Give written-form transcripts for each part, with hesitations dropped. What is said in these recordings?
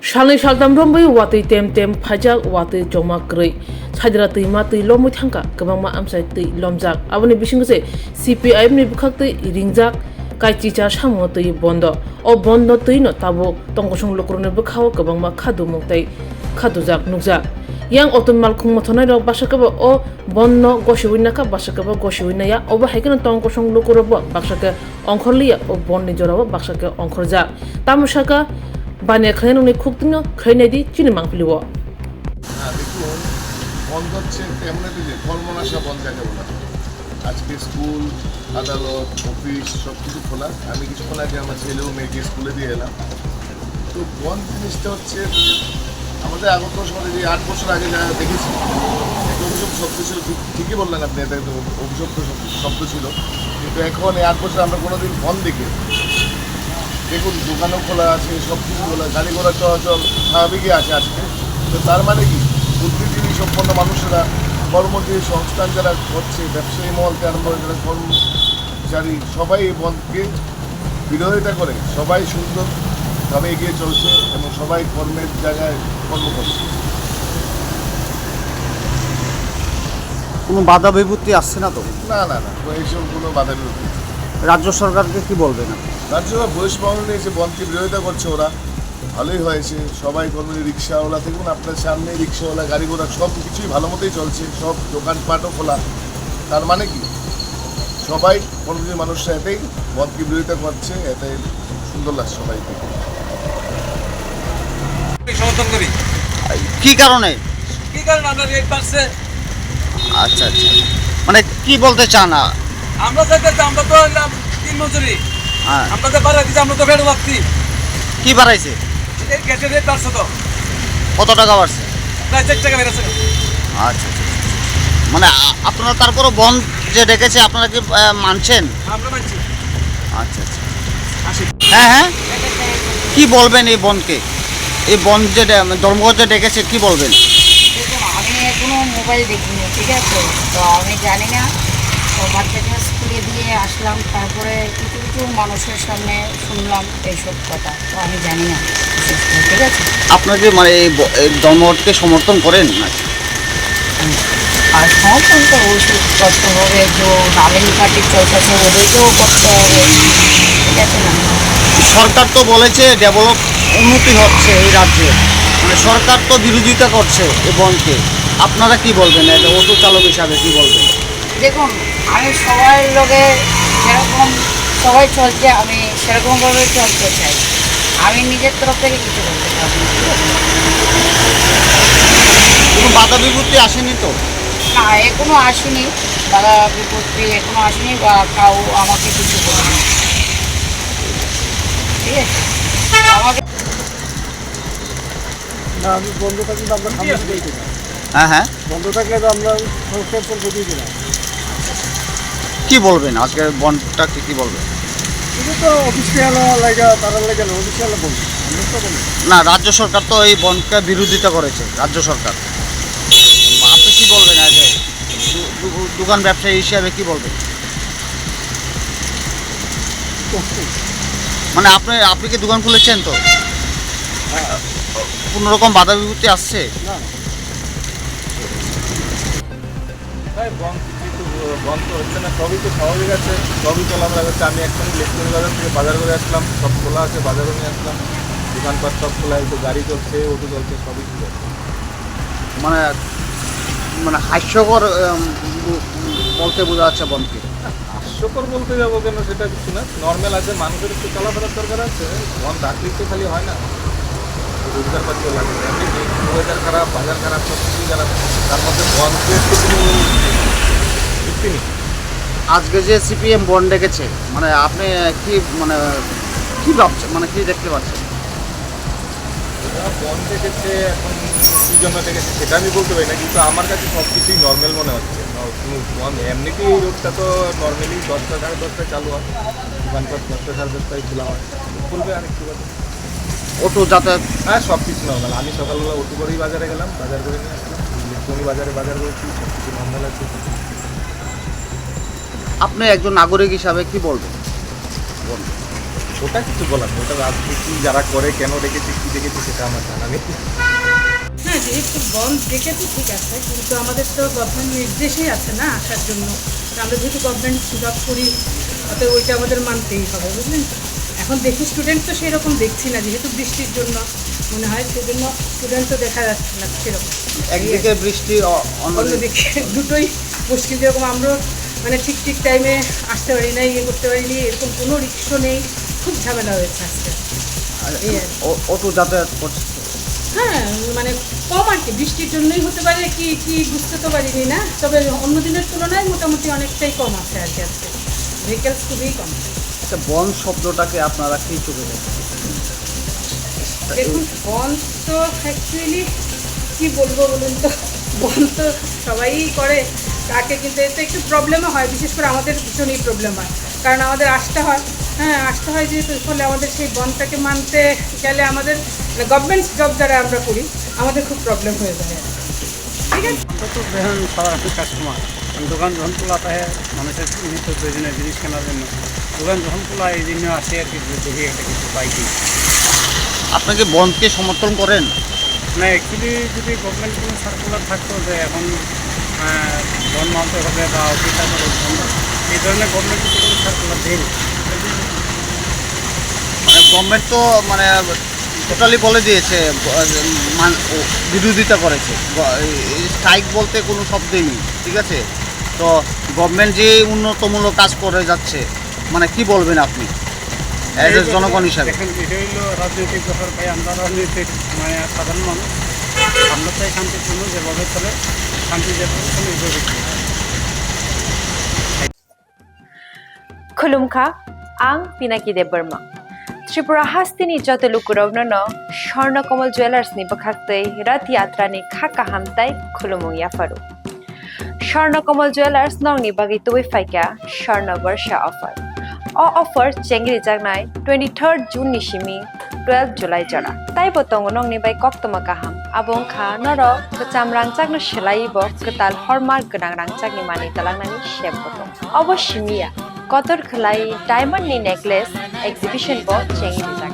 Shalai shaldam rombai watui tem phajak watui joma krei sadra tui ma tui lomui thangka kabangma amsai tui lomjak aboni bisingko se CPIM ni bukhak tui ringjak kai chicha samo tui bondo o bondo tui no tabo tongkosong lokrone bukhao kabangma khadu muktai khadujak nukjak yang otun malkhung mothonai rok basakaba o bonno goshiwinaka basakaba goshiwinaya oba haikana tongkosong lokorobo baksaka ongkhorliya o bonni jorabo baksaka ongkhorjak tamusaka বানিয়ে খাই উনি খুব দিন খাই নাই দি চিনি মাংফিলিব দেখুন বন্ধ হচ্ছে তেমন যে কর্মনাশা বন্ধ যাকে বলা আজকে স্কুল আদালত অফিস সব কিছু খোলা আমি কিছুক্ষণ আগে আমার ছেলে ও মেয়েকে স্কুলে দিয়ে এলাম তো বন্ধ জিনিসটা হচ্ছে আমাদের আগত সময় যে 8 বছর আগে যা দেখেছি অভিশপ্ত শব্দ ছিল ঠিকই বললেন আপনি এটা অভিশপ্ত শব্দ ছিল কিন্তু এখন এই 8 বছর আমরা কোনোদিন বন্ধ দেখি দেখুন দোকানও খোলা আছে সব কিছু খোলা গাড়ি ঘোড়া চলাচল স্বাভাবিকই আছে আজকে তো তার মানে কি বুদ্ধিজীবী সম্পন্ন মানুষেরা কর্মজীবী সংস্থান যারা করছে ব্যবসায়ী মহলকে আরম্ভ করে যারা কর্মচারী সবাই এই বন্ধকে বিরোধিতা করে সবাই সুন্দরভাবে এগিয়ে চলছে এবং সবাই কর্মের জায়গায় কর্ম করছে। কোনো বাধা বিপত্তি আসছে না তো? না না না এইসব কোনো বাধা বিপত্তি। রাজ্য সরকারকে কি বলবে না? রাজ্য সরকার বহিষ্করণ নিয়ে যে বন্ধকে বিরোধিতা করছে ওরা ভালোই হয়েছে সবাই কর্মী রিক্সাওয়ালা দেখুন আপনার সামনে রিক্সাওয়ালা গাড়ি ঘোড়া সব কিছুই ভালো মতোই চলছে সব দোকানপাটও খোলা তার মানে কি সবাই কর্মজীবী মানুষরা এতেই বন্ধকে বিরোধিতা করছে এটাই সুন্দর লাগছে সবাইকে। সমর্থন করি। কি কারণে? আমরা রেট বাড়ছে। আচ্ছা আচ্ছা মানে কি বলতে চান? আমরা চাইতেছি আমরা তো এলাম 3 মজুরি। হ্যাঁ আমরা তো বাড়াই দিচ্ছি আমরা তো ফেরত পাচ্ছি। কি বাড়াইছে? এই গ্যাসের রেট বাড়ছে তো। কত টাকা বাড়ছে? প্রায় 4 টাকা বেড়েছে। আচ্ছা আচ্ছা মানে আপনারা তারপরও বন্ধ যে ডেকেছে আপনারা কি মানছেন? আমরা মানছি। আচ্ছা আচ্ছা আসি। হ্যাঁ হ্যাঁ কি বলবেন এই বন্ধকে? এই বন্ধ যে ধর্মঘট যে ডেকেছে কি বলবেন? দেখুন আমি এখনো মোবাইল দেখিনি ঠিক আছে তো আমি জানি না তো বাচ্চাকে স্কুলে দিয়ে আসলাম তারপরে কিছু কিছু মানুষের সামনে শুনলাম এইসব কথা তো আমি জানি না ঠিক আছে। আপনারা কি মানে এই ধর্মঘটকে সমর্থন করেন না? আর সমর্থন তো অবশ্যই করতে হবে যে নালিন পার্টি চলতেছে ওদেরকেও করতে হবে ঠিক আছে না। সরকার তো বলেছে ডেভেলপ উন্নতি হচ্ছে এই রাজ্যে মানে সরকার তো বিরোধিতা করছে এই বন্ধকে আপনারা কি বলবেন? এটা অটো চালক হিসাবে কি বলবেন? দেখুন আমি সবার লোকে যেরকম সবাই চলছে আমি সেরকমভাবে চলতে চাই আমি নিজের তরফ থেকে কিছু করতে পারবো না, ঠিক আছে? কোনো বাধা বিপত্তি আসেনি তো? না এখনো আসেনি বাধা বিপত্তি এখনো আসেনি বা কাউ আমাকে কিছু বলেনি ঠিক আছে আমাকে না আমি বন্ধ থাকলে তো আমরা সামনে দিতেই দিই না হ্যাঁ হ্যাঁ বন্ধ থাকলে তো আমরা সংস্কার করবো দিই না কি বলবেন আজকের বন্ধটা কি বলবেন? কিন্তু তো অফিসিয়াল লাগে তারা লাগে না অফিসিয়াল বলবো আমরা তো বলি না রাজ্য সরকার তো এই বন্ধকে বিরোধিতা করেছে রাজ্য সরকার আপনি কি বলবেন? আগে দোকান ব্যবসায়ী হিসাবে কি বলবেন? মানে আপনি কি দোকান খুলেছেন তো কোনো রকম বাধা বিপত্তি আসছে? না বন্ধ তো হচ্ছে না সবই তো স্বাভাবিক আছে সবই চলাফেরা করছে। আমি এখন ইলেকট্রনিক বাজার থেকে বাজার করে আসলাম সব খোলা আছে বাজারও নিয়ে আসলাম দোকানপাট সব খোলা আছে গাড়ি চলছে অটো চলছে সবই ঠিক আছে। মানে মানে হাস্যকর বলতে বোঝা যাচ্ছে বন্ধকে। হাস্যকর বলতে যাবো কেন সেটা কিছু না নর্মাল আছে মানুষের একটু চলাফেরার দরকার আছে বন্ধ রাখলেই তো খালি হয় না রোজগার পাতিও লাগে এমনি ওয়েদার খারাপ বাজার খারাপ সব কিছুই খারাপ তার মধ্যে বন্ধের তো কোনো যুক্তি নেই। আজকে যে সিপিএম বন্ধ ডেকেছে মানে আপনি কি মানে কি ভাবছেন মানে কি দেখতে পাচ্ছেন? বন্ধ ডেকেছে এখন কী জন্য ডেকেছে সেটা আমি বলতে পারি না কিন্তু আমার কাছে সব কিছুই নর্মাল মনে হচ্ছে বন্ধ এমনিতেই এই রোডটা তো নর্মালি 10টা সাড়ে 10টায় চালু হয় দোকানপাট 10টা সাড়ে 10টায় খোলা হয় খুলবে আর একটু কথা। অটো যাতায়াত হ্যাঁ সব কিছু নর্মাল আমি সকালবেলা অটো করেই বাজারে গেলাম বাজার করে নিয়ে আসলাম ইলেকট্রনিক বাজারে বাজার করেছি সব কিছু নর্মাল আছে। আপনি একজন নাগরিক হিসাবে কি বলবেন? ওটা কিছু বলার না। ওটা রাজনীতি যারা করে কেন রেখেছে কী রেখেছে সেটা আমার জানা নেই। হ্যাঁ, যেহেতু বন্ধ রেখেছি ঠিক আছে, কিন্তু আমাদের তো গভর্নমেন্ট নির্দেশেই আছে না আসার জন্য। তো আমরা যেহেতু গভর্নমেন্ট জব করি, অতএব ওইটা আমাদের মানতেই হবে, বুঝলেন তো। এখন দেখি স্টুডেন্ট তো সেরকম দেখছি না, যেহেতু বৃষ্টির জন্য মনে হয়, সেজন্য স্টুডেন্ট তো দেখা যাচ্ছে না সেরকম। একদিকে বৃষ্টি অন্যদিকে অন্যদিকে দুটোই মুশকিল। যেরকম আমরা মানে ঠিক টাইমে আসতে পারি না, ইয়ে করতে পারিনি, এরকম কোনো রিক্সা নেই, খুব ঝামেলা হয়েছে আজকে। এই আর কি। অটো যাতায়াত করছে। হ্যাঁ, মানে কম আর কি, বৃষ্টির জন্যই হতে পারে কি বুঝতে তো পারিনি না, তবে অন্য দিনের তুলনায় মোটামুটি অনেকটাই কম আছে আর কি আজকে, ভেহিকেলস খুবই কম। আচ্ছা, বন শব্দটাকে আপনারা কি চোখে দেখেন? দেখুন, বন্ধ তো অ্যাকচুয়ালি কী বলবো বলুন তো, বন্ধ তো সবাই করে তাকে, কিন্তু এতে একটু প্রবলেমও হয়, বিশেষ করে আমাদের ভীষণই প্রবলেম হয়, কারণ আমাদের আসতে হয় যেহেতু, ফলে আমাদের সেই বন্ধটাকে মানতে গেলে আমাদের গভর্নমেন্ট জব যারা আমরা করি আমাদের খুব প্রবলেম হয়ে যায়। ঠিক আছে, আমরা তো দেখেন সাধারণ কাস্টমার, দোকান যখন খোলা থাকে মানুষের নিত্য প্রয়োজনীয় জিনিস কেনার জন্য, দোকান যখন খোলা এই জন্য আসে আর কি, দেখি একটা কিছু পাই কি। আপনাকে বনকে সমর্থন করেন? না, অ্যাকচুয়ালি যদি গভর্নমেন্ট কোনো সার্কুলার থাকতো যে এখন বন মানতে হবে বা অফিসার এই ধরনের গভর্নমেন্ট কোনো সার্কুলার দেয়নি। মানে গভর্নমেন্ট তো মানে টোটালি বলে দিয়েছে, বিরোধিতা করেছে, স্ট্রাইক বলতে কোনো শব্দই নেই, ঠিক আছে। তো গভর্নমেন্ট যে উন্নতমূলক কাজ করে যাচ্ছে, মানে কি বলবেন আপনি অ্যাজ এ জনগণ হিসাবে? দেখেন, এটা হইলো রাজনৈতিক ব্যাপার ভাই, আমরা রাজনৈতিক মানে সাধারণ মানুষ, আমরা চাই শান্তিপূর্ণ যেভাবে চলে, শান্তি যেভাবে চলে এইভাবে চলে। Khulumkha ang Pinaki de Burma. Tripura Hastini Jotelukurovno, Shorna Komal Jewelers ni Bakakte, Rath Yatra ni Khaka Hamtai, Khulumung Yafaru. Shorna Komal Jewelers nong ni Bagitui Faika, Shorna Varsha offer. All offer Chengri Jagnai, 23rd June Nishimi, 12 July Jara. Tai botong nong ni bai Koktomakaham, Abong Kha Noro, Kacamrang Jagno Shelaibo, Katal Hormar Ganang Jagni Mani Talangnani Shep botong. Oboshimiya. Kotor Khalai Diamond ni Necklace Exhibition bo Chengi Dijak.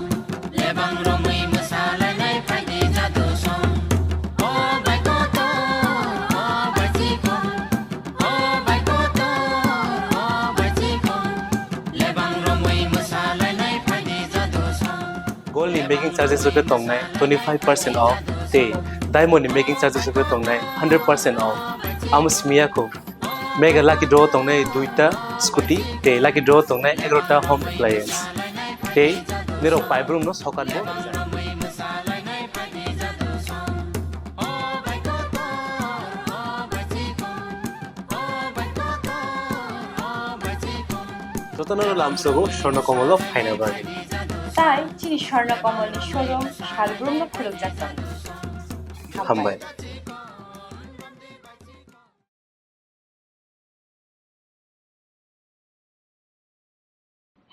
Gold ni making charges ko tongnai 25% off te diamond ni making charges ko tongnai 100% off amus miya ko mega lucky draw tongnai duita scooty te lucky draw tongnai 11ta home appliance te nero five room no sokan bo jotono lamsogo shorna komolo faina bagi Tai chini Shorna Komal ni showroom Shalbrum no khuluk jakam. hambai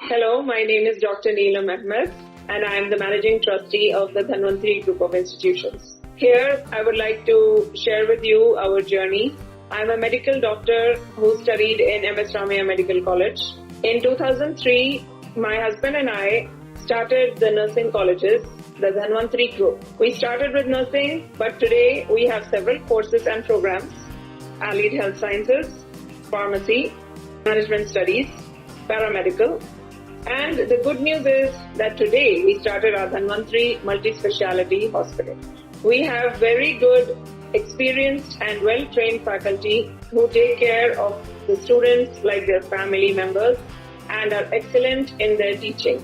Hello, my name is Dr. Neelam Ahmed and I am the Managing Trustee of the Dhanvantri Group of Institutions. Here, I would like to share with you our journey. I am a medical doctor who studied in MS Ramaiah Medical College. In 2003, my husband and I started the nursing colleges, the Dhanvantri Group. We started with nursing, but today we have several courses and programs: allied health sciences, pharmacy, management studies, paramedical. And the good news is that today we started our Dhanvantri Multi-Speciality Hospital. We have very good, experienced and well-trained faculty who take care of the students like their family members and are excellent in their teaching.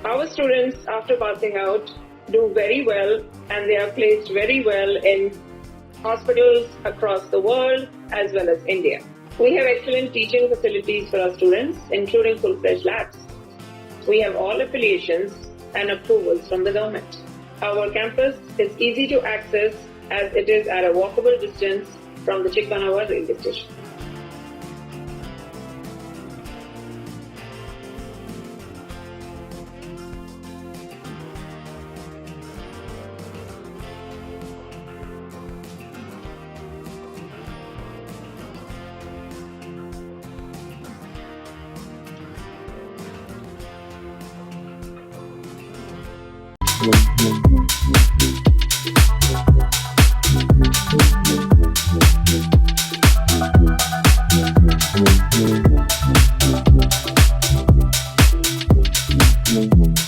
Our students, after passing out, do very well and they are placed very well in hospitals across the world as well as India. We have excellent teaching facilities for our students, including full-fledged labs. We have all affiliations and approvals from the government. Our campus is easy to access as it is at a walkable distance from the Chikpanawar railway station. Thank you.